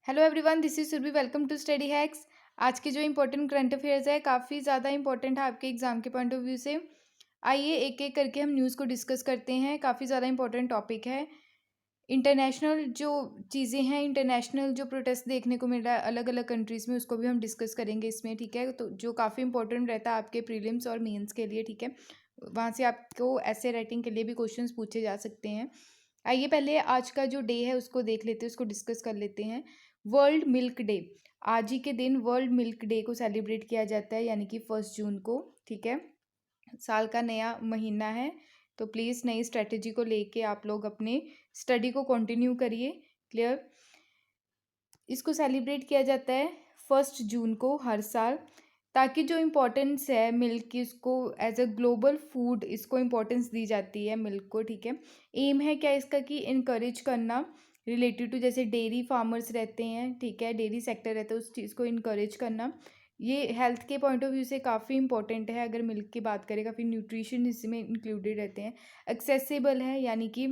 Hello everyone, this is Surabhi. Welcome to study hacks. आज के जो इंपॉर्टेंट करंट अफेयर्स है काफ़ी ज़्यादा इंपॉर्टेंट है आपके एग्जाम के पॉइंट ऑफ व्यू से। आइए एक एक करके हम न्यूज़ को डिस्कस करते हैं। काफ़ी ज़्यादा इंपॉर्टेंट टॉपिक है। इंटरनेशनल जो चीज़ें हैं, इंटरनेशनल जो प्रोटेस्ट देखने को मिल रहा है अलग अलग कंट्रीज़ में, उसको भी हम डिस्कस करेंगे इसमें। ठीक है, तो जो काफ़ी इंपॉर्टेंट रहता है आपके प्रीलिम्स और मेंस के लिए। ठीक है, वहाँ से आपको ऐसे राइटिंग के लिए भी क्वेश्चंस पूछे जा सकते हैं। आइए पहले आज का जो डे है उसको देख लेते हैं, उसको डिस्कस कर लेते हैं। World milk day. आज ही के दिन वर्ल्ड मिल्क डे को सेलिब्रेट किया जाता है, यानी कि 1 जून को। ठीक है, साल का नया महीना है, तो प्लीज़ नई स्ट्रेटेजी को लेके आप लोग अपने स्टडी को कंटिन्यू करिए। क्लियर। इसको सेलिब्रेट किया जाता है 1 जून को हर साल, ताकि जो इम्पोर्टेंस है मिल्क की उसको एज अ ग्लोबल फूड इसको इम्पोर्टेंस दी जाती है मिल्क को। ठीक है, एम है क्या इसका कि इनकरेज करना रिलेटेड टू जैसे डेयरी फार्मर्स रहते हैं। ठीक है, डेयरी सेक्टर रहता है, उस चीज़ को इनकरेज करना। ये हेल्थ के पॉइंट ऑफ व्यू से काफ़ी इंपॉर्टेंट है। अगर मिल्क की बात करें, काफ़ी न्यूट्रिशन इसमें इंक्लूडेड रहते हैं। एक्सेसिबल है, यानी कि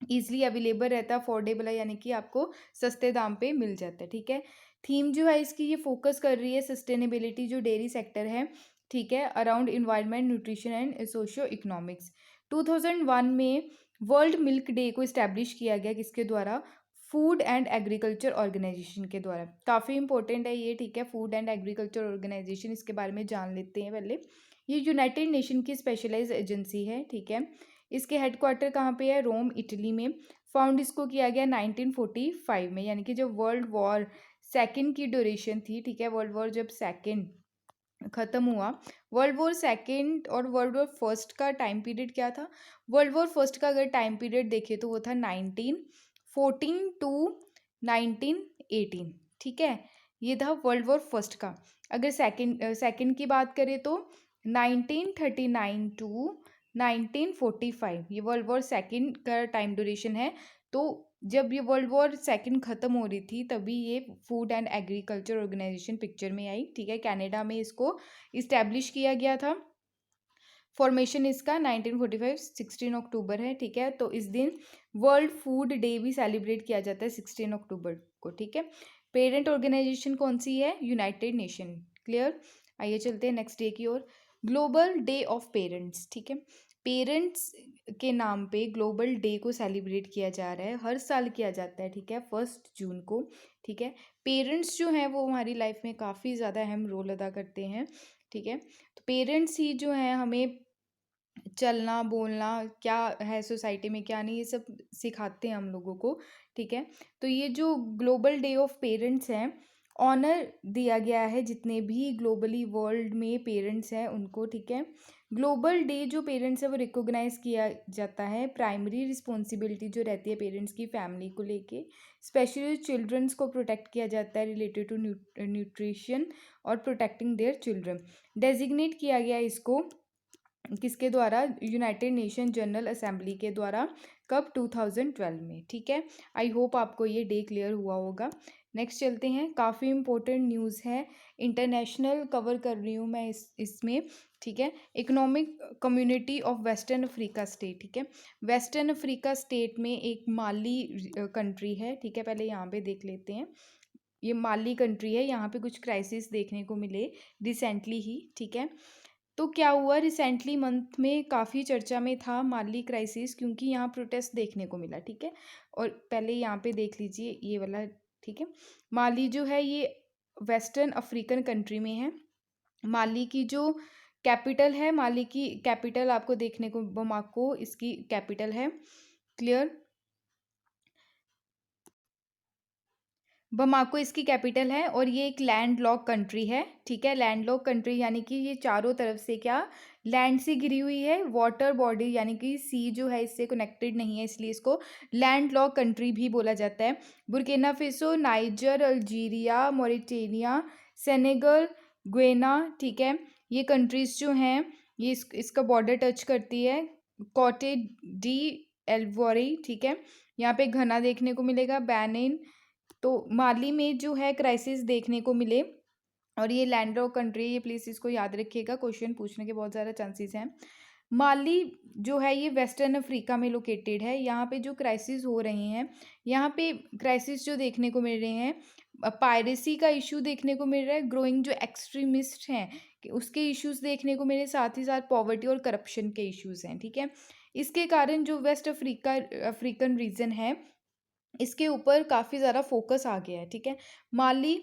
ईजिली अवेलेबल रहता है। अफोर्डेबल है, यानी कि आपको सस्ते दाम पे मिल जाता है। ठीक है, थीम जो है इसकी ये फोकस कर रही है सस्टेनेबिलिटी जो डेयरी सेक्टर है। ठीक है, around environment, nutrition and socio economics. 2001 में वर्ल्ड मिल्क डे को इस्टेब्लिश किया गया, किसके द्वारा? फूड एंड एग्रीकल्चर ऑर्गेनाइजेशन के द्वारा। काफ़ी इंपॉर्टेंट है ये। ठीक है, फूड एंड एग्रीकल्चर ऑर्गेनाइजेशन, इसके बारे में जान लेते हैं पहले। ये यूनाइटेड नेशन की स्पेशलाइज एजेंसी है। ठीक है, इसके हेडक्वार्टर कहाँ पे है? रोम, इटली में। फाउंड इसको किया गया 1945 में, यानी कि जब वर्ल्ड वॉर सेकेंड की ड्यूरेशन थी। ठीक है, वर्ल्ड वॉर जब सेकेंड खत्म हुआ, वर्ल्ड वॉर सेकेंड और वर्ल्ड वॉर फर्स्ट का टाइम पीरियड क्या था? वर्ल्ड वॉर फर्स्ट का अगर टाइम पीरियड देखें तो वो था 1914 टू 1918। ठीक है, ये था वर्ल्ड वॉर फर्स्ट का। अगर सेकेंड की बात करें तो 1939 टू 1945, ये वर्ल्ड वॉर सेकेंड का टाइम ड्यूरेशन है। तो जब ये वर्ल्ड वॉर सेकेंड ख़त्म हो रही थी तभी ये Food and Agriculture Organisation picture में आई। ठीक है, कनाडा में इसको इस्टेब्लिश किया गया था। फॉर्मेशन इसका 1945 16 अक्टूबर है। ठीक है, तो इस दिन वर्ल्ड फूड डे भी सेलिब्रेट किया जाता है 16 अक्टूबर को। ठीक है, पेरेंट ऑर्गेनाइजेशन कौन सी है? United Nation. क्लियर। आइए चलते हैं नेक्स्ट डे की ओर। Global day of parents. ठीक है, पेरेंट्स के नाम पे ग्लोबल डे को सेलिब्रेट किया जा रहा है, हर साल किया जाता है। ठीक है, 1 जून को। ठीक है, पेरेंट्स जो हैं वो हमारी लाइफ में काफ़ी ज़्यादा अहम रोल अदा करते हैं। ठीक है, तो पेरेंट्स ही जो हैं हमें चलना बोलना क्या है सोसाइटी में, क्या नहीं, ये सब सिखाते हैं हम लोगों को। ठीक है, तो ये जो ग्लोबल डे ऑफ पेरेंट्स हैं, ऑनर दिया गया है जितने भी ग्लोबली वर्ल्ड में पेरेंट्स हैं उनको। ठीक है, ग्लोबल डे जो पेरेंट्स है वो रिकॉग्नाइज किया जाता है। प्राइमरी रिस्पॉन्सिबिलिटी जो रहती है पेरेंट्स की फैमिली को लेके, स्पेशली चिल्ड्रंस को प्रोटेक्ट किया जाता है रिलेटेड टू न्यूट्रिशन और प्रोटेक्टिंग देयर चिल्ड्रन। डेजिग्नेट किया गया इसको किसके द्वारा? यूनाइटेड नेशन जनरल असेंबली के द्वारा। कब? 2012 में। ठीक है, आई होप आपको ये डे क्लियर हुआ होगा। नेक्स्ट चलते हैं, काफ़ी इंपॉर्टेंट न्यूज़ है, इंटरनेशनल कवर कर रही हूँ मैं इसमें। ठीक है, economic Community of western Africa state. ठीक है, वेस्टर्न अफ्रीका स्टेट में एक माली कंट्री है। ठीक है, पहले यहाँ पे देख लेते हैं। ये माली कंट्री है, यहाँ पे कुछ क्राइसिस देखने को मिले रिसेंटली ही। ठीक है, तो क्या हुआ, रिसेंटली मंथ में काफ़ी चर्चा में था माली क्राइसिस, क्योंकि यहाँ प्रोटेस्ट देखने को मिला। ठीक है, और पहले यहाँ पे देख लीजिए ये वाला। ठीक है, माली जो है ये वेस्टर्न अफ्रीकन कंट्री में है। माली की जो कैपिटल है, माली की कैपिटल आपको देखने को बमाको इसकी कैपिटल है। क्लियर। बमाको इसकी कैपिटल है और ये एक लैंड लॉक कंट्री है। ठीक है, लैंड लॉक कंट्री यानी कि ये चारों तरफ से क्या लैंड से घिरी हुई है, वाटर बॉडी यानी कि सी जो है इससे कनेक्टेड नहीं है, इसलिए इसको लैंड लॉक कंट्री भी बोला जाता है। Burkina Faso, Niger, Algeria, Mauritania, Senegal, Guinea. ठीक है, ये कंट्रीज जो हैं ये इसका बॉर्डर टच करती है। Cote d'Ivoire. ठीक है, यहाँ पे घना देखने को मिलेगा, बेनिन। तो माली में जो है क्राइसिस देखने को मिले, और ये लैंडलॉक कंट्री, ये प्लीज़ इसको याद रखिएगा, क्वेश्चन पूछने के बहुत ज़्यादा चांसेस हैं। माली जो है ये वेस्टर्न अफ्रीका में लोकेटेड है। यहाँ पे जो क्राइसिस हो रहे हैं, यहाँ पे क्राइसिस जो देखने को मिल रहे हैं, पायरेसी का इशू देखने को मिल रहा है, ग्रोइंग जो एक्सट्रीमिस्ट हैं कि उसके इश्यूज देखने को मिले, साथ ही साथ पॉवर्टी और करप्शन के इश्यूज हैं। ठीक है, इसके कारण जो वेस्ट अफ्रीका अफ्रीकन रीजन है इसके ऊपर काफ़ी ज़्यादा फोकस आ गया है। ठीक है, माली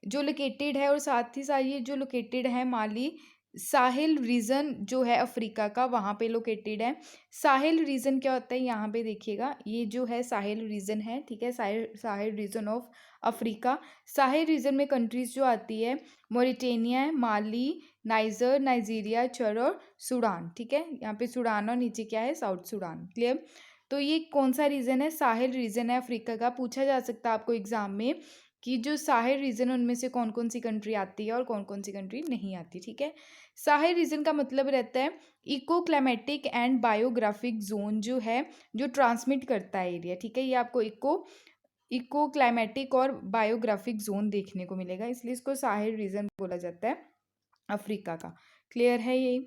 जो लोकेटेड है और साथ ही साथ ये जो लोकेटेड है माली साहिल रीजन जो है अफ्रीका का वहाँ पे लोकेटेड है। साहिल रीजन क्या होता है यहाँ पे देखिएगा, ये जो है साहिल रीजन है। ठीक है, Sahel Sahel region of Africa. Sahel region में कंट्रीज जो आती है मोरिटेनिया है, माली, नाइजर, नाइजीरिया, चर और सूडान। ठीक है, यहाँ पे सूडान और नीचे क्या है साउथ सूडान। क्लियर। तो ये कौन सा रीजन है, साहिल रीजन है अफ्रीका का। पूछा जा सकता है आपको एग्जाम में कि जो साहिल रीजन है उनमें से कौन कौन सी कंट्री आती है और कौन कौन सी कंट्री नहीं आती। ठीक है, साहिल रीजन का मतलब रहता है eco climatic and biographic zone जो है जो ट्रांसमिट करता है एरिया। ठीक है, ये आपको इको क्लाइमेटिक और बायोग्राफिक जोन देखने को मिलेगा, इसलिए इसको साहिल रीजन बोला जाता है अफ्रीका का। क्लियर है ये।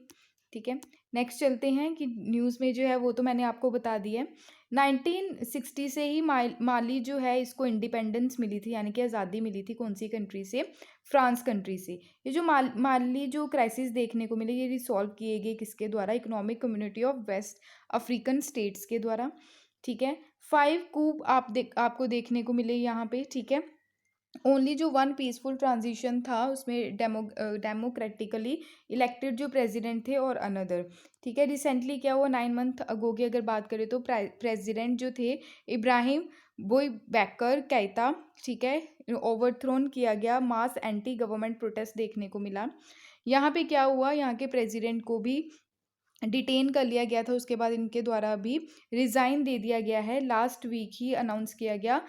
ठीक है, नेक्स्ट चलते हैं कि न्यूज़ में जो है वो तो मैंने आपको बता दिया है। 1960 से ही माली जो है इसको इंडिपेंडेंस मिली थी, यानी कि आज़ादी मिली थी कौन सी कंट्री से, फ्रांस कंट्री से। ये जो माली जो क्राइसिस देखने को मिले ये रिसॉल्व किए गए किसके द्वारा, Economic Community of West African States के द्वारा। ठीक है, 5 कूप आपको देखने को मिले यहाँ पे। ठीक है, ओनली जो वन पीसफुल ट्रांजिशन था उसमें डेमोक्रेटिकली इलेक्टेड जो प्रेसिडेंट थे और अनदर। ठीक है, रिसेंटली क्या हुआ, 9 मंथ अगो की अगर बात करें तो प्रेसिडेंट जो थे इब्राहिम बैकर कैता, ठीक है, ओवरथ्रोन किया गया, मास एंटी गवर्नमेंट प्रोटेस्ट देखने को मिला। यहाँ पे क्या हुआ, यहाँ के प्रेसिडेंट को भी डिटेन कर लिया गया था, उसके बाद इनके द्वारा भी रिज़ाइन दे दिया गया है। लास्ट वीक ही अनाउंस किया गया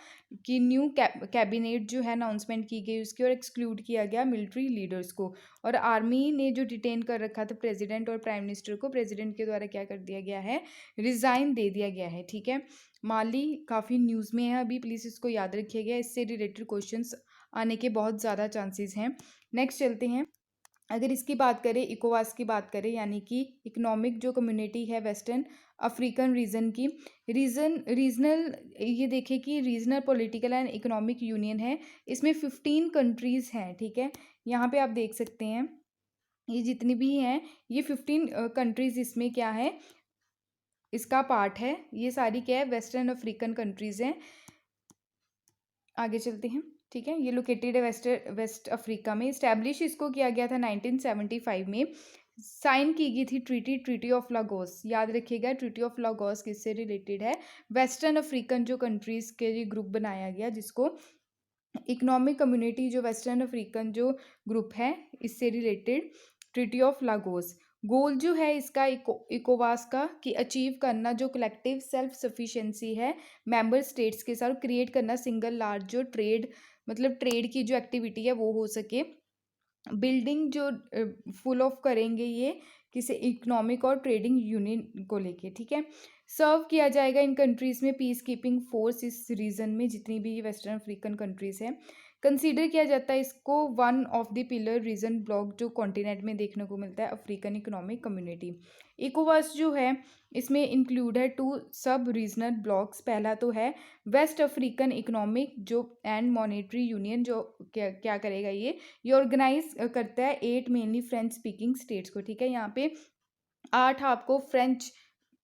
कि न्यू कैबिनेट जो है अनाउंसमेंट की गई उसकी, और एक्सक्लूड किया गया मिलिट्री लीडर्स को। और आर्मी ने जो डिटेन कर रखा था प्रेसिडेंट और प्राइम मिनिस्टर को, प्रेसिडेंट के द्वारा क्या कर दिया गया है, रिज़ाइन दे दिया गया है। ठीक है, माली काफ़ी न्यूज़ में है अभी, प्लीज़ इसको याद रखिएगा, इससे रिलेटेड क्वेश्चंस आने के बहुत ज़्यादा चांसेस हैं। नेक्स्ट चलते हैं, अगर इसकी बात करें, इकोवास की बात करें, यानी कि इकोनॉमिक जो कम्युनिटी है वेस्टर्न अफ्रीकन रीजन की, रीजनल ये देखें कि regional political and economic union है, इसमें 15 कंट्रीज़ हैं। ठीक है, यहाँ पे आप देख सकते हैं ये जितनी भी हैं ये 15 कंट्रीज़ इसमें क्या है, इसका पार्ट है। ये सारी क्या है, वेस्टर्न अफ्रीकन कंट्रीज़ हैं। आगे चलते हैं। ठीक है, ये लोकेटेड है वेस्ट अफ्रीका में। इस्टेब्लिश इसको किया गया था 1975 में। साइन की गई थी ट्रीटी ऑफ लागोस, याद रखिएगा ट्रीटी ऑफ लागोस किससे रिलेटेड है, वेस्टर्न अफ्रीकन जो कंट्रीज़ के लिए ग्रुप बनाया गया जिसको इकोनॉमिक कम्युनिटी जो वेस्टर्न अफ्रीकन जो ग्रुप है इससे रिलेटेड, ट्रीटी ऑफ लागोस। गोल जो है इसका इकोवास का कि अचीव करना जो कलेक्टिव सेल्फ सफिशिएंसी है मेंबर स्टेट्स के साथ, क्रिएट करना सिंगल लार्ज जो ट्रेड, मतलब ट्रेड की जो एक्टिविटी है वो हो सके, बिल्डिंग जो फुल ऑफ करेंगे ये किसी इकोनॉमिक और ट्रेडिंग यूनियन को लेके। ठीक है, सर्व किया जाएगा इन कंट्रीज़ में पीस कीपिंग फोर्स, इस रीजन में जितनी भी वेस्टर्न अफ्रीकन कंट्रीज़ हैं। कंसीडर किया जाता है इसको one of the pillar region block जो कॉन्टिनेंट में देखने को मिलता है अफ्रीकन इकोनॉमिक कम्युनिटी। इकोवास जो है इसमें इंक्लूड है 2 सब रीजनल ब्लॉक्स। पहला तो है वेस्ट अफ्रीकन इकोनॉमिक जो एंड मॉनेटरी यूनियन जो क्या करेगा, ये ऑर्गेनाइज करता है 8 मेनली फ्रेंच स्पीकिंग स्टेट्स को। ठीक है, यहाँ पे 8 आपको फ्रेंच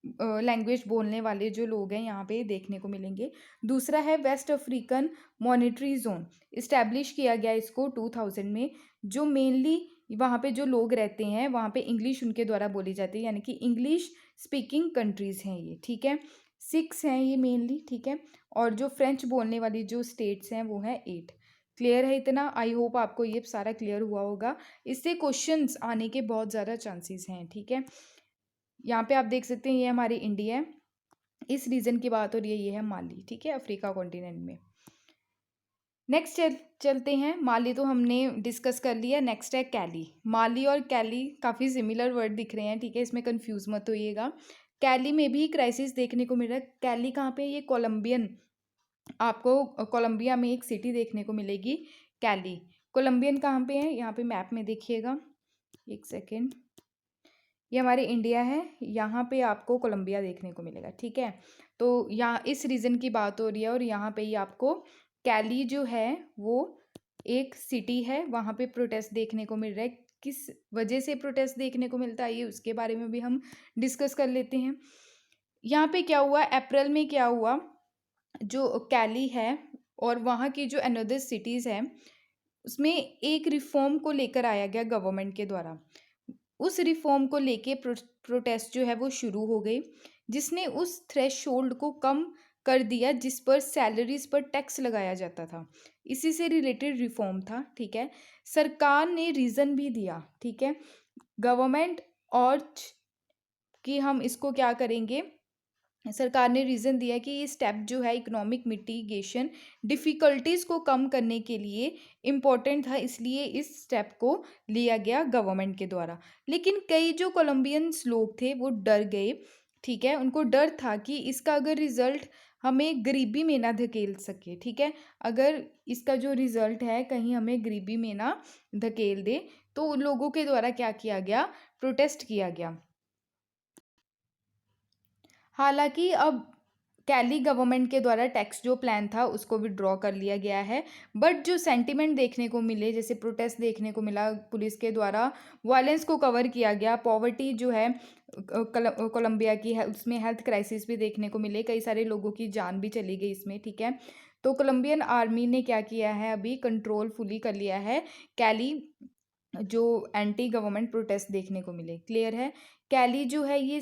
लैंग्वेज बोलने वाले जो लोग हैं यहाँ पे देखने को मिलेंगे। दूसरा है West African Monetary Zone, establish किया गया इसको 2000 में, जो मेनली वहाँ पे जो लोग रहते हैं वहाँ पे इंग्लिश उनके द्वारा बोली जाती है, यानी कि इंग्लिश स्पीकिंग कंट्रीज़ हैं ये। ठीक है, 6 हैं ये मेनली। ठीक है, और जो फ्रेंच बोलने वाली जो स्टेट्स हैं वो हैं 8। क्लियर है इतना, आई होप आपको ये सारा क्लियर हुआ होगा। इससे क्वेश्चंस आने के बहुत ज़्यादा चांसेस हैं। ठीक है, यहाँ पे आप देख सकते हैं ये हमारी इंडिया है, इस रीजन की बात हो रही है, ये है माली। ठीक है, अफ्रीका कॉन्टिनेंट में। नेक्स्ट चलते हैं, माली तो हमने डिस्कस कर लिया, नेक्स्ट है कैली। माली और कैली काफ़ी सिमिलर वर्ड दिख रहे हैं। ठीक है, इसमें कंफ्यूज मत होइएगा। कैली में भी क्राइसिस देखने को मिल रहा है। कैली कहाँ पे, ये कोलंबियन, आपको कोलंबिया में एक सिटी देखने को मिलेगी कैली। कोलंबियन कहाँ पे है, यहाँ पे मैप में देखिएगा, एक सेकेंड, ये हमारे इंडिया है, यहाँ पे आपको कोलंबिया देखने को मिलेगा, ठीक है। तो यहाँ इस रीजन की बात हो रही है और यहाँ पे ही आपको कैली जो है वो एक सिटी है, वहाँ पे प्रोटेस्ट देखने को मिल रहा है। किस वजह से प्रोटेस्ट देखने को मिलता है ये उसके बारे में भी हम डिस्कस कर लेते हैं। यहाँ पे क्या हुआ, अप्रैल में क्या हुआ, जो कैली है और वहाँ की जो अनदर सिटीज़ है उसमें एक रिफॉर्म को लेकर आया गया गवर्नमेंट के द्वारा। उस रिफॉर्म को लेके प्रोटेस्ट जो है वो शुरू हो गई, जिसने उस थ्रेशोल्ड को कम कर दिया जिस पर सैलरीज पर टैक्स लगाया जाता था। इसी से रिलेटेड रिफॉर्म था, ठीक है। सरकार ने रीज़न भी दिया, ठीक है, गवर्नमेंट और कि हम इसको क्या करेंगे, सरकार ने रीज़न दिया कि ये स्टेप जो है इकोनॉमिक मिटिगेशन डिफ़िकल्टीज़ को कम करने के लिए इम्पोर्टेंट था, इसलिए इस स्टेप को लिया गया गवर्नमेंट के द्वारा। लेकिन कई जो कोलंबियंस लोग थे वो डर गए, ठीक है, उनको डर था कि इसका अगर रिज़ल्ट हमें गरीबी में ना धकेल सके, ठीक है, अगर इसका जो रिज़ल्ट है कहीं हमें गरीबी में ना धकेल दे, तो लोगों के द्वारा क्या किया गया, प्रोटेस्ट किया गया। हालांकि अब कैली गवर्नमेंट के द्वारा टैक्स जो प्लान था उसको विड्रॉ कर लिया गया है, बट जो सेंटिमेंट देखने को मिले, जैसे प्रोटेस्ट देखने को मिला, पुलिस के द्वारा वायलेंस को कवर किया गया, पॉवर्टी जो है कोलंबिया की है उसमें हेल्थ क्राइसिस भी देखने को मिले, कई सारे लोगों की जान भी चली गई इसमें, ठीक है। तो कोलंबियन आर्मी ने क्या किया है, अभी कंट्रोल फुली कर लिया है कैली जो एंटी गवर्नमेंट प्रोटेस्ट देखने को मिले, क्लियर है। कैली जो है ये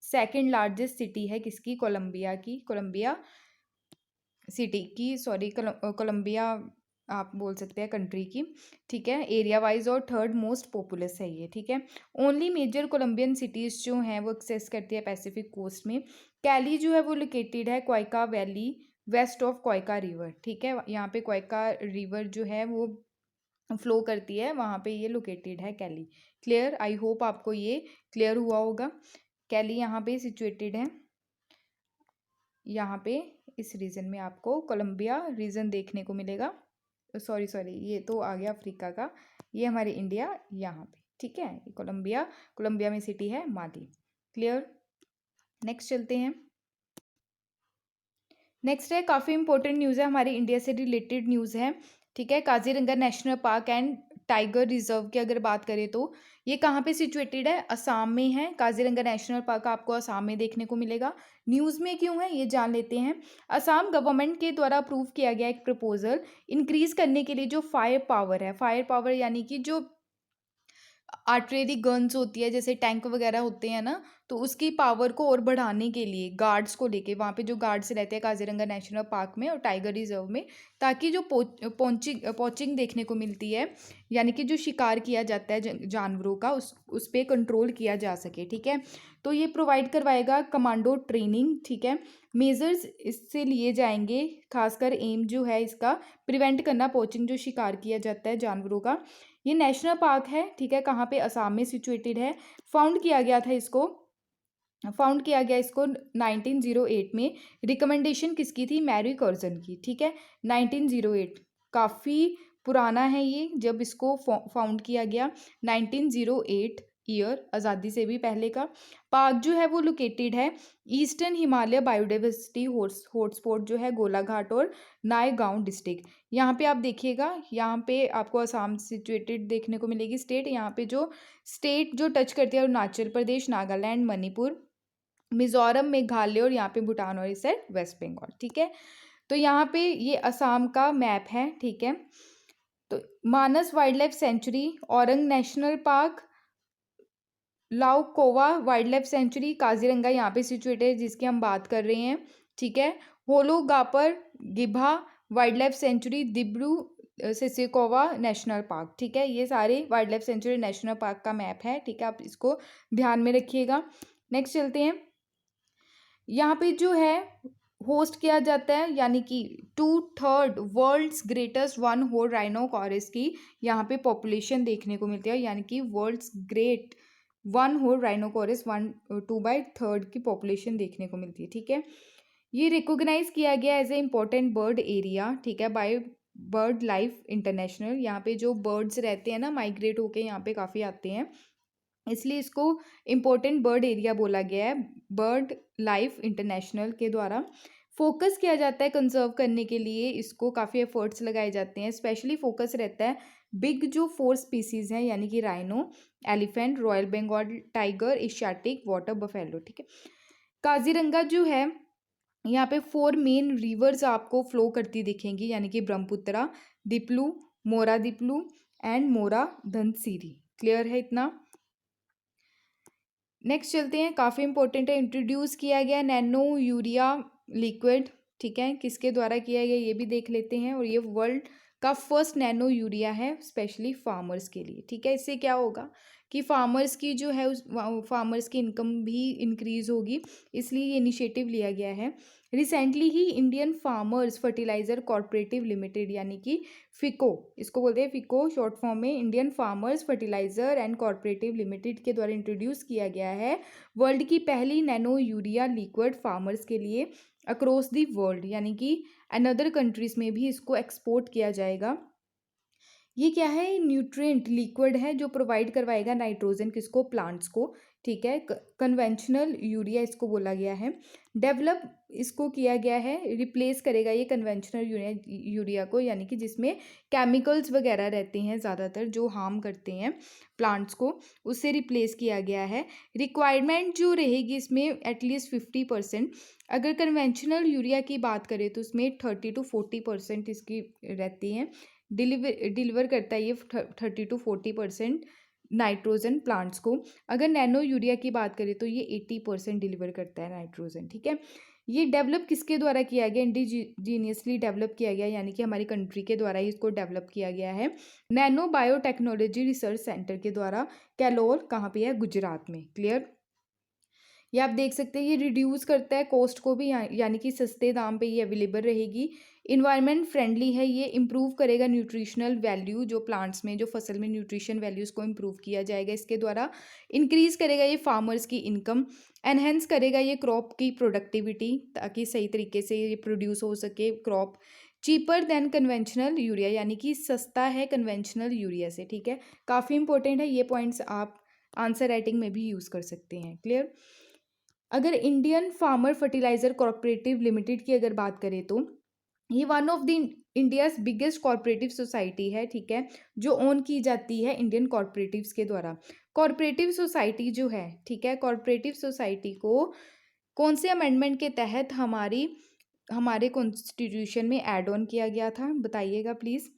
सेकंड लार्जेस्ट सिटी है किसकी, कोलंबिया की, कोलंबिया सिटी की, सॉरी कोलंबिया आप बोल सकते हैं कंट्री की, ठीक है, एरिया वाइज, और थर्ड मोस्ट पॉपुलस है ये, ठीक है। ओनली मेजर कोलंबियन सिटीज़ जो हैं वो एक्सेस करती है पैसिफिक कोस्ट में। कैली जो है वो लोकेटेड है क्वाइका वैली वेस्ट ऑफ क्वाइका रिवर, ठीक है, यहाँ पे क्वाइका रिवर जो है वो फ्लो करती है, वहाँ पे ये लोकेटेड है कैली, क्लियर। आई होप आपको ये क्लियर हुआ होगा। कैली यहाँ पे सिचुएटेड है, यहाँ पे इस रीजन में आपको कोलंबिया रीजन देखने को मिलेगा, सॉरी सॉरी ये तो आ गया अफ्रीका का, ये हमारे इंडिया यहाँ पे, ठीक है। कोलंबिया, कोलंबिया में सिटी है माली, क्लियर। नेक्स्ट चलते हैं। नेक्स्ट है, काफ़ी इंपॉर्टेंट न्यूज़ है, हमारे इंडिया से रिलेटेड न्यूज़ है, ठीक है। Kaziranga national park and tiger reserve की अगर बात करें तो ये कहाँ पे सिचुएटेड है, असम में है। काजीरंगा नेशनल पार्क आपको असम में देखने को मिलेगा। न्यूज़ में क्यों है ये जान लेते हैं। असम गवर्नमेंट के द्वारा अप्रूव किया गया एक प्रपोजल इंक्रीज करने के लिए जो फायर पावर है, फायर पावर यानी कि जो आर्टिलरी गन्स होती है, जैसे टैंक वगैरह होते हैं ना, तो उसकी पावर को और बढ़ाने के लिए गार्ड्स को लेके, वहाँ पे जो गार्ड्स रहते हैं काजीरंगा नेशनल पार्क में और टाइगर रिजर्व में, ताकि जो पोचिंग देखने को मिलती है, यानी कि जो शिकार किया जाता है जानवरों का, उस पर कंट्रोल किया जा सके, ठीक है। तो ये प्रोवाइड करवाएगा कमांडो ट्रेनिंग, ठीक है। मेजर्स इससे लिए जाएंगे, खासकर एम जो है इसका प्रिवेंट करना पोचिंग, जो शिकार किया जाता है जानवरों का। ये नेशनल पार्क है, ठीक है, कहाँ पे, असम में सिचुएटेड है। फाउंड किया गया था इसको, फाउंड किया गया इसको 1908 में। रिकमेंडेशन किसकी थी, मैरी कर्जन की, ठीक है। 1908 काफ़ी पुराना है ये, जब इसको फाउंड किया गया 1908 ईयर, आज़ादी से भी पहले का। पार्क जो है वो लोकेटेड है ईस्टर्न हिमालय बायोडाइवर्सिटी हॉटस्पॉट जो है गोलाघाट और नायगांव डिस्ट्रिक्ट। यहाँ पे आप देखिएगा, यहाँ पे आपको असम सिचुएटेड देखने को मिलेगी स्टेट। यहाँ पे जो स्टेट जो टच करती है अरुणाचल प्रदेश, नागालैंड, मणिपुर, मिजोरम, मेघालय और यहाँ पे भूटान और इस साइड वेस्ट बंगाल, ठीक है। तो यहाँ पे ये असम का मैप है, ठीक है। तो Manas wild life sanctuary, Orang national park, Laokhowa wild life sanctuary, Kaziranga यहाँ पे सिचुएटेड है जिसकी हम बात कर रहे हैं, ठीक है। होलोगापर गिभा wild life sanctuary, Dibru Saikhowa national park, ठीक है। ये सारे wild life sanctuary national park का मैप है, ठीक है, आप इसको ध्यान में रखिएगा। नेक्स्ट चलते हैं। यहाँ पे जो है होस्ट किया जाता है, यानी कि 2/3 वर्ल्ड्स ग्रेटेस्ट वन होर राइनोकॉरस की यहाँ पे पॉपुलेशन देखने को मिलती है, यानी कि वर्ल्ड्स ग्रेट वन होर राइनोकॉरस 2/3 की पॉपुलेशन देखने को मिलती है, ठीक है। ये रिकॉग्नाइज किया गया as a important bird area, ठीक है, बाय बर्ड लाइफ इंटरनेशनल। यहाँ पे जो बर्ड्स रहते हैं ना, माइग्रेट होके यहाँ पे काफ़ी आते हैं, इसलिए इसको इम्पोर्टेंट बर्ड एरिया बोला गया है। बर्ड लाइफ इंटरनेशनल के द्वारा फोकस किया जाता है कंजर्व करने के लिए, इसको काफ़ी एफर्ट्स लगाए जाते हैं। स्पेशली फोकस रहता है बिग जो 4 स्पीसीज़ हैं, यानी कि rhino, elephant, royal Bengal tiger, Asiatic water buffalo, ठीक है। काजीरंगा जो है, यहाँ पे 4 मेन रिवर्स आपको फ्लो करती दिखेंगी, यानी कि ब्रह्मपुत्रा, दिपलू, मोरा दिपलू एंड मोरा धनसिरी। क्लियर है इतना? नेक्स्ट चलते हैं, काफ़ी इंपॉर्टेंट है। इंट्रोड्यूस किया गया नैनो यूरिया लिक्विड, ठीक है, किसके द्वारा किया गया ये भी देख लेते हैं। और ये वर्ल्ड का फर्स्ट नैनो यूरिया है स्पेशली फार्मर्स के लिए, ठीक है। इससे क्या होगा कि फार्मर्स की जो है उस फार्मर्स की इनकम भी इंक्रीज होगी, इसलिए ये इनिशिएटिव लिया गया है। रिसेंटली ही Indian farmers fertiliser cooperative limited, यानी कि फिको, इसको बोलते हैं फिको शॉर्ट फॉर्म में, Indian farmers fertiliser and cooperative limited के द्वारा इंट्रोड्यूस किया गया है वर्ल्ड की पहली नैनो यूरिया लिक्विड फार्मर्स के लिए अक्रॉस दी वर्ल्ड, यानी कि अनदर कंट्रीज में भी इसको एक्सपोर्ट किया जाएगा। ये क्या है? न्यूट्रिएंट लिक्विड है जो प्रोवाइड करवाएगा नाइट्रोजन किसको? प्लांट्स को, ठीक है। कन्वेंशनल यूरिया इसको बोला गया है। डेवलप इसको किया गया है, रिप्लेस करेगा ये कन्वेंशनल यूरिया को, यानी कि जिसमें केमिकल्स वगैरह रहते हैं ज़्यादातर जो हार्म करते हैं प्लांट्स को, उससे रिप्लेस किया गया है। रिक्वायरमेंट जो रहेगी इसमें एटलीस्ट 50%। अगर कन्वेंशनल यूरिया की बात करें तो उसमें 30 to 40% इसकी रहती हैं। डिलीवर करता है ये 30 to 40% नाइट्रोजन प्लांट्स को। अगर नैनो यूरिया की बात करें तो ये 80% डिलीवर करता है नाइट्रोजन, ठीक है। ये डेवलप किसके द्वारा किया गया? इंडिजीनियसली डेवलप किया गया, यानी कि हमारी कंट्री के द्वारा ही इसको डेवलप किया गया है। नैनो बायोटेक्नोलॉजी रिसर्च सेंटर के द्वारा। कैलोर कहाँ पे है? गुजरात में। क्लियर? ये आप देख सकते हैं, ये रिड्यूस करता है कॉस्ट को भी, यानी कि सस्ते दाम पे ये अवेलेबल रहेगी। इन्वायरमेंट फ्रेंडली है, ये इम्प्रूव करेगा न्यूट्रिशनल वैल्यू, जो प्लांट्स में जो फसल में न्यूट्रिशन वैल्यूज़ को इम्प्रूव किया जाएगा इसके द्वारा। इंक्रीज़ करेगा ये फार्मर्स की इनकम, एनहेंस करेगा ये क्रॉप की प्रोडक्टिविटी, ताकि सही तरीके से ये प्रोड्यूस हो सके crop. Cheaper than conventional urea, यानी कि सस्ता है कन्वेंशनल यूरिया से, ठीक है। काफ़ी इंपॉर्टेंट है, ये पॉइंट्स आप आंसर राइटिंग में भी यूज़ कर सकते हैं। क्लियर? अगर Indian farmer fertiliser cooperative limited की अगर बात करें तो ये one of the India's biggest cooperative society है, ठीक है, जो ओन की जाती है इंडियन कॉर्पोरेटिव्स के द्वारा। कॉर्पोरेटिव सोसाइटी जो है, ठीक है, कॉर्पोरेटिव सोसाइटी को कौन से अमेंडमेंट के तहत हमारे कॉन्स्टिट्यूशन में ऐड ऑन किया गया था? बताइएगा प्लीज़।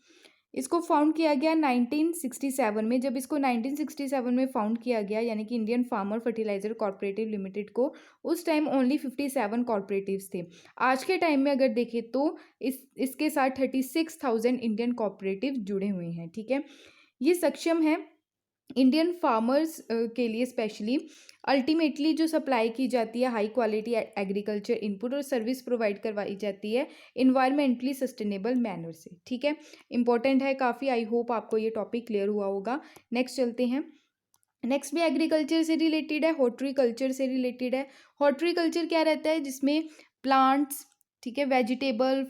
इसको फाउंड किया गया 1967 में। जब इसको 1967 में फाउंड किया गया, यानी कि Indian farmer fertiliser cooperative limited को, उस टाइम ओनली 57 कॉर्पोरेटिव्स थे। आज के टाइम में अगर देखें तो इसके साथ 36,000 इंडियन कॉर्पोरेटिव जुड़े हुए हैं, ठीक है। ये सक्षम है इंडियन फार्मर्स के लिए स्पेशली अल्टीमेटली जो सप्लाई की जाती है हाई क्वालिटी एग्रीकल्चर इनपुट और सर्विस प्रोवाइड करवाई जाती है इन्वायरमेंटली सस्टेनेबल मैनर से, ठीक है। इंपॉर्टेंट है काफ़ी, आई होप आपको ये टॉपिक क्लियर हुआ होगा। नेक्स्ट चलते हैं। नेक्स्ट भी एग्रीकल्चर से रिलेटेड है, हॉर्टिकल्चर से रिलेटेड है। हॉर्टिकल्चर क्या रहता है? जिसमें प्लांट्स, ठीक है, वेजिटेबल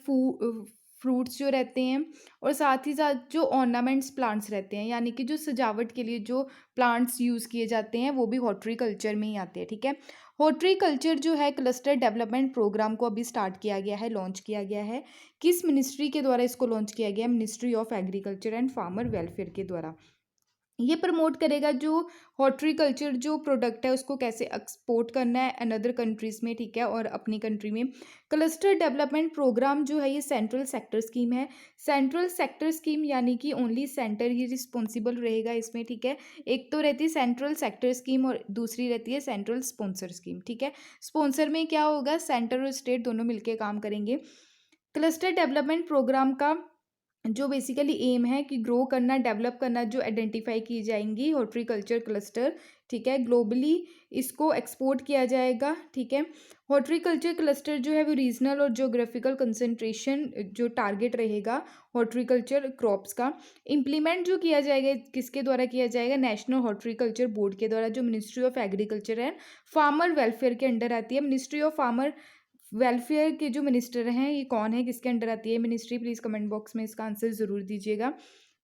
फ्रूट्स जो रहते हैं, और साथ ही साथ जो ऑर्नामेंट्स प्लांट्स रहते हैं, यानी कि जो सजावट के लिए जो प्लांट्स यूज़ किए जाते हैं वो भी हॉर्टिकल्चर में ही आते हैं, ठीक है। हॉर्टिकल्चर जो है क्लस्टर डेवलपमेंट प्रोग्राम को अभी स्टार्ट किया गया है, लॉन्च किया गया है। किस मिनिस्ट्री के द्वारा इसको लॉन्च किया गया? Ministry of agriculture and farmer welfare के द्वारा। ये प्रमोट करेगा जो हॉर्टिकल्चर जो प्रोडक्ट है उसको कैसे एक्सपोर्ट करना है अनदर कंट्रीज़ में, ठीक है, और अपनी कंट्री में। क्लस्टर डेवलपमेंट प्रोग्राम जो है ये सेंट्रल सेक्टर स्कीम है। सेंट्रल सेक्टर स्कीम यानी कि ओनली सेंटर ही रिस्पॉन्सिबल रहेगा इसमें, ठीक है। एक तो रहती है सेंट्रल सेक्टर स्कीम और दूसरी रहती है सेंट्रल स्पॉन्सर स्कीम, ठीक है। स्पॉन्सर में क्या होगा? सेंटर और स्टेट दोनों मिलकर काम करेंगे। क्लस्टर डेवलपमेंट प्रोग्राम का जो बेसिकली एम है कि ग्रो करना, डेवलप करना, जो आइडेंटिफाई की जाएंगी हॉर्टिकल्चर क्लस्टर, ठीक है, ग्लोबली इसको एक्सपोर्ट किया जाएगा, ठीक है। हॉर्टिकल्चर क्लस्टर जो है वो रीजनल और ज्योग्राफिकल कंसंट्रेशन जो टारगेट रहेगा हॉर्टिकल्चर क्रॉप्स का, इम्प्लीमेंट जो किया जाएगा किसके द्वारा किया जाएगा? नेशनल हॉर्टिकल्चर बोर्ड के द्वारा, जो ministry of agriculture and farmer welfare के अंडर आती है। मिनिस्ट्री ऑफ फार्मर वेलफेयर के जो मिनिस्टर हैं ये कौन है, किसके अंडर आती है मिनिस्ट्री? प्लीज़ कमेंट बॉक्स में इसका आंसर ज़रूर दीजिएगा।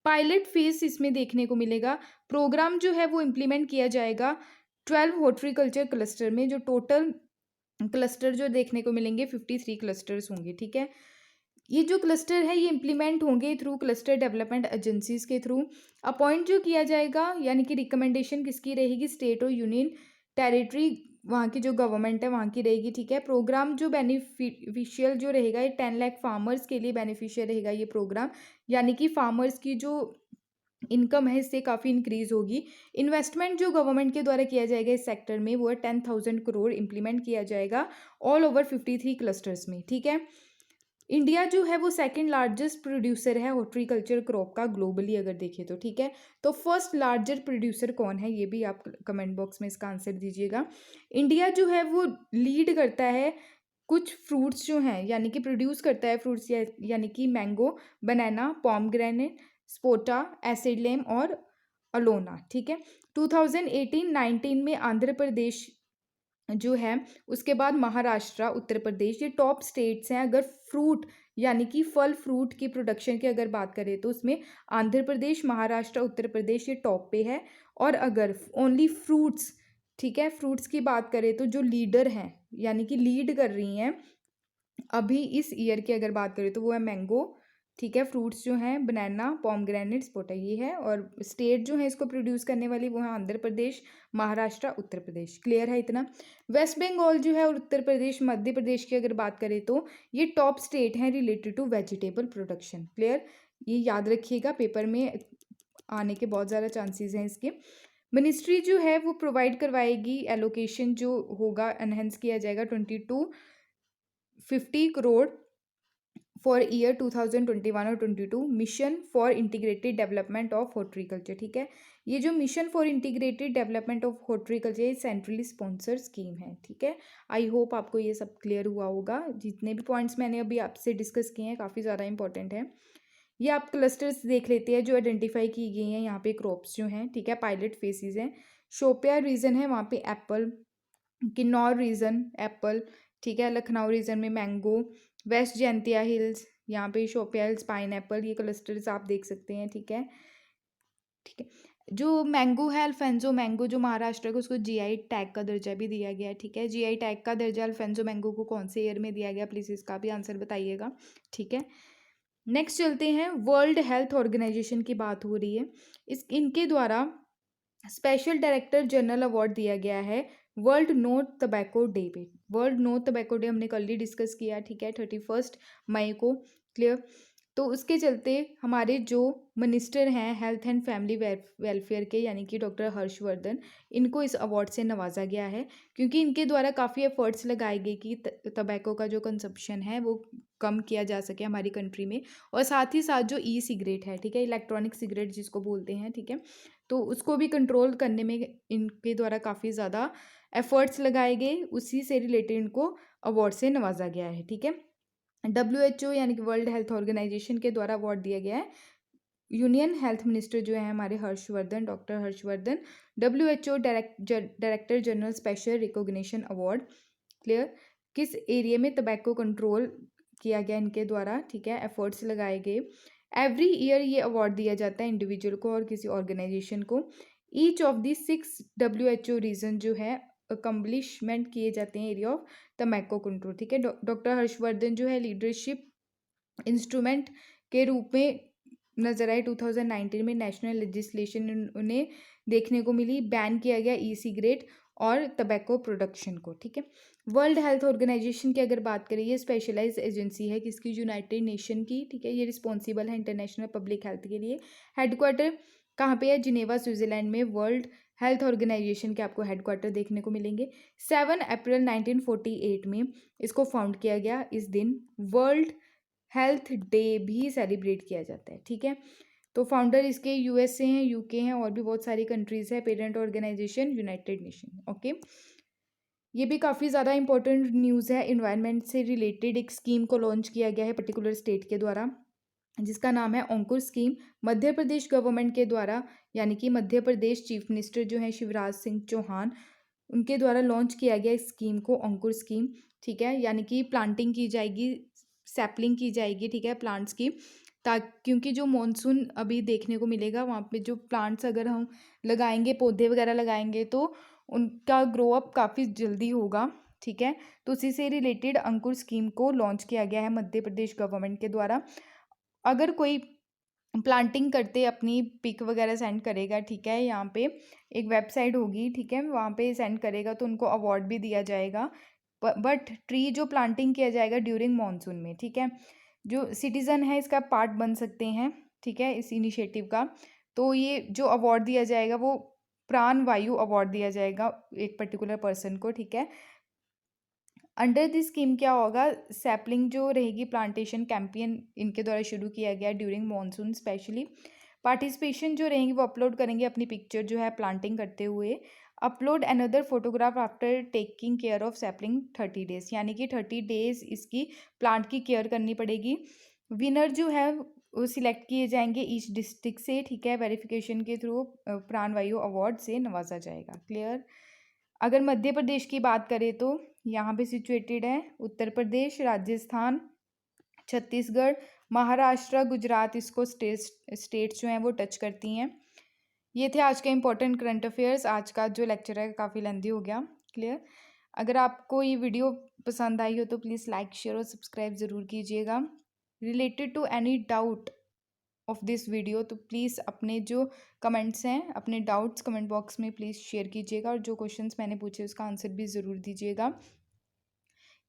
पायलट फेज इसमें देखने को मिलेगा। प्रोग्राम जो है वो इम्प्लीमेंट किया जाएगा 12 हॉर्टिकल्चर क्लस्टर में, जो टोटल क्लस्टर जो देखने को मिलेंगे 53 क्लस्टर्स होंगे, ठीक है। ये जो क्लस्टर है ये इम्प्लीमेंट होंगे थ्रू क्लस्टर डेवलपमेंट एजेंसीज के थ्रू। अपॉइंट जो किया जाएगा यानी कि रिकमेंडेशन किसकी रहेगी, स्टेट और यूनियन टेरिटरी, वहाँ की जो गवर्नमेंट है वहाँ की रहेगी, ठीक है। प्रोग्राम जो बेनिफिशियल जो रहेगा ये 10 लाख फार्मर्स के लिए बेनिफिशियल रहेगा ये प्रोग्राम, यानी कि फार्मर्स की जो इनकम है इससे काफ़ी इंक्रीज होगी। इन्वेस्टमेंट जो गवर्नमेंट के द्वारा किया जाएगा इस सेक्टर में वो है 10,000 करोड़ इम्प्लीमेंट किया जाएगा ऑल ओवर 53 क्लस्टर्स में, ठीक है। इंडिया जो है वो सेकंड लार्जेस्ट प्रोड्यूसर है हॉर्टिकल्चर क्रॉप का ग्लोबली अगर देखें तो, ठीक है। तो फर्स्ट लार्जर प्रोड्यूसर कौन है ये भी आप कमेंट बॉक्स में इसका आंसर दीजिएगा। इंडिया जो है वो लीड करता है कुछ फ्रूट्स जो हैं, यानी कि प्रोड्यूस करता है फ्रूट्स यानी कि मैंगो, बनाना, पॉमग्रेनेट, स्पोटा, एसिडलेम और अलोना, ठीक है। 2018-19 में आंध्र प्रदेश जो है, उसके बाद महाराष्ट्र, उत्तर प्रदेश, ये टॉप स्टेट्स हैं। अगर फ्रूट यानी कि फल फ्रूट की प्रोडक्शन की अगर बात करें तो उसमें आंध्र प्रदेश, महाराष्ट्र, उत्तर प्रदेश ये टॉप पे है। और अगर ओनली फ्रूट्स, ठीक है, फ्रूट्स की बात करें तो जो लीडर हैं यानी कि लीड कर रही हैं अभी इस ईयर की अगर बात करें तो वो है मैंगो, ठीक है। फ्रूट्स जो हैं बनाना, पॉमग्रेनेट, स्पोटा ये है। और स्टेट जो है इसको प्रोड्यूस करने वाली वो है आंध्र प्रदेश, महाराष्ट्र, उत्तर प्रदेश। क्लियर है इतना। वेस्ट बंगाल जो है और उत्तर प्रदेश, मध्य प्रदेश की अगर बात करें तो ये टॉप स्टेट हैं related to vegetable production. Clear, ये याद रखिएगा, पेपर में आने के बहुत ज़्यादा चांसेस हैं इसके। मिनिस्ट्री जो है वो प्रोवाइड करवाएगी एलोकेशन जो होगा एनहेंस किया जाएगा 2250 करोड़ फॉर ईयर 2021 और 22 mission for integrated development of horticulture, ठीक है। ये जो mission for integrated development of horticulture ये सेंट्रली स्पॉन्सर्ड स्कीम है, ठीक है। आई होप आपको ये सब क्लियर हुआ होगा। जितने भी पॉइंट्स मैंने अभी आपसे डिस्कस किए हैं काफ़ी ज़्यादा इंपॉर्टेंट है। ये आप क्लस्टर्स देख लेते हैं जो आइडेंटिफाई की गई हैं यहाँ पे, क्रॉप्स जो हैं, ठीक है, पायलट फेसिस हैं। शोपियार रीजन है वहाँ पे एप्पल, किन्नौर रीजन एप्पल, ठीक है, लखनऊ रीजन में मैंगो, वेस्ट जैंतिया हिल्स यहाँ पे शोपिया हिल्स पाइन एप्पल, ये क्लस्टर्स आप देख सकते हैं, ठीक है। ठीक है, जो मैंगो है अल्फेंजो मैंगो जो महाराष्ट्र को, उसको जीआई टैग का दर्जा भी दिया गया है, ठीक है। जीआई टैग का दर्जा अल्फेंजो मैंगो को कौन से ईयर में दिया गया, प्लीज़ इसका भी आंसर बताइएगा, ठीक है। नेक्स्ट चलते हैं, वर्ल्ड हेल्थ ऑर्गेनाइजेशन की बात हो रही है। इनके द्वारा स्पेशल डायरेक्टर जनरल अवार्ड दिया गया है वर्ल्ड नो टबैको डे पे। वर्ल्ड नो टबैको डे हमने कल ही डिस्कस किया, ठीक है, 31 मई को। क्लियर। तो उसके चलते हमारे जो मिनिस्टर हैं हेल्थ एंड फैमिली वेलफेयर के यानी कि डॉक्टर हर्षवर्धन, इनको इस अवार्ड से नवाजा गया है क्योंकि इनके द्वारा काफ़ी एफर्ट्स लगाए गए कि टबैको का जो कंजप्शन है वो कम किया जा सके हमारी कंट्री में। और साथ ही साथ जो ई सिगरेट है, ठीक है, इलेक्ट्रॉनिक सिगरेट जिसको बोलते हैं, ठीक है, तो उसको भी कंट्रोल करने में इनके द्वारा काफ़ी ज़्यादा एफर्ट्स लगाए गए, उसी से रिलेटेड इनको अवार्ड से नवाजा गया है, ठीक है। WHO यानी कि वर्ल्ड हेल्थ ऑर्गेनाइजेशन के द्वारा अवार्ड दिया गया है। यूनियन हेल्थ मिनिस्टर जो है हमारे Harshvardhan, doctor Harshvardhan, WHO director general special recognition award. Clear. किस एरिया में टबैको कंट्रोल किया गया इनके द्वारा, ठीक है, एफर्ट्स लगाए गए। एवरी ईयर ये अवार्ड दिया जाता है इंडिविजुअल को और किसी ऑर्गेनाइजेशन को। Each of the 6 WHO region जो है अकम्पलिशमेंट किए जाते हैं एरिया ऑफ टबैको कंट्रोल, ठीक है। डॉक्टर हर्षवर्धन जो है लीडरशिप इंस्ट्रूमेंट के रूप में नजर आए 2019 में। नेशनल लेजिस्लेशन उन्हें देखने को मिली, बैन किया गया ई सिगरेट और टबैको प्रोडक्शन को, ठीक है। वर्ल्ड हेल्थ ऑर्गेनाइजेशन की अगर बात करें, ये स्पेशलाइज एजेंसी है किसकी, यूनाइटेड नेशन की, ठीक है। ये रिस्पॉन्सिबल है इंटरनेशनल पब्लिक हेल्थ के लिए। हेडक्वार्टर कहाँ पे है, जिनेवा स्विट्जरलैंड में वर्ल्ड हेल्थ ऑर्गेनाइजेशन के आपको हेडक्वार्टर देखने को मिलेंगे। 7 अप्रैल 1948 में इसको फाउंड किया गया। इस दिन वर्ल्ड हेल्थ डे भी सेलिब्रेट किया जाता है, ठीक है। तो फाउंडर इसके यूएस से हैं, यूके हैं और भी बहुत सारी कंट्रीज है। Parent organisation United Nation, okay. ये भी काफ़ी ज़्यादा इंपॉर्टेंट न्यूज़ है। इन्वायरमेंट से रिलेटेड एक स्कीम को लॉन्च किया गया है पर्टिकुलर स्टेट के द्वारा, जिसका नाम है अंकुर स्कीम। मध्य प्रदेश गवर्नमेंट के द्वारा यानी कि मध्य प्रदेश चीफ मिनिस्टर जो हैं शिवराज सिंह चौहान, उनके द्वारा लॉन्च किया गया इस स्कीम को, अंकुर स्कीम, ठीक है। यानी कि प्लांटिंग की जाएगी, सैपलिंग की जाएगी, ठीक है, प्लांट्स की क्योंकि जो मानसून अभी देखने को मिलेगा वहाँ पे जो प्लांट्स अगर हम लगाएंगे, पौधे वगैरह लगाएंगे, तो उनका ग्रो अप काफ़ी जल्दी होगा। ठीक है, तो उसी से रिलेटेड अंकुर स्कीम को लॉन्च किया गया है मध्य प्रदेश गवर्नमेंट के द्वारा। अगर कोई प्लांटिंग करते अपनी पिक वगैरह सेंड करेगा, ठीक है, यहाँ पे एक वेबसाइट होगी, ठीक है, वहाँ पे सेंड करेगा तो उनको अवार्ड भी दिया जाएगा। बट ट्री जो प्लांटिंग किया जाएगा ड्यूरिंग मानसून में, ठीक है, जो सिटीज़न है इसका पार्ट बन सकते हैं, ठीक है, इस इनिशिएटिव का। तो ये जो अवार्ड दिया जाएगा वो प्राण वायु अवार्ड दिया जाएगा एक पर्टिकुलर पर्सन को, ठीक है। अंडर दिस स्कीम क्या होगा, सैपलिंग जो रहेगी प्लांटेशन कैंपेन इनके द्वारा शुरू किया गया ड्यूरिंग मानसून स्पेशली। पार्टिसिपेशन जो रहेंगे वो अपलोड करेंगे अपनी पिक्चर जो है प्लांटिंग करते हुए। Upload another photograph after taking care of sapling 30 days, यानी कि 30 डेज इसकी प्लांट की केयर करनी पड़ेगी। विनर जो है वो सिलेक्ट किए जाएंगे ईच डिस्ट्रिक्ट से, ठीक है, वेरिफिकेशन के थ्रू प्राणवायु अवार्ड से नवाजा जाएगा। क्लियर। अगर मध्य प्रदेश की बात करें तो यहाँ पे सिचुएटेड है उत्तर प्रदेश, राजस्थान, छत्तीसगढ़, महाराष्ट्र, गुजरात, इसको स्टेट्स जो हैं वो टच करती हैं। ये थे आज के इंपॉर्टेंट करंट अफेयर्स। आज का जो लेक्चर है काफ़ी लेंथी हो गया। क्लियर। अगर आपको ये वीडियो पसंद आई हो तो प्लीज़ लाइक, शेयर और सब्सक्राइब ज़रूर कीजिएगा। Related to any doubt of this video तो प्लीज़ अपने जो कमेंट्स हैं, अपने डाउट्स कमेंट बॉक्स में प्लीज़ शेयर कीजिएगा, और जो क्वेश्चंस मैंने पूछे उसका आंसर भी ज़रूर दीजिएगा।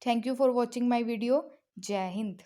Thank you for watching my video. जय हिंद।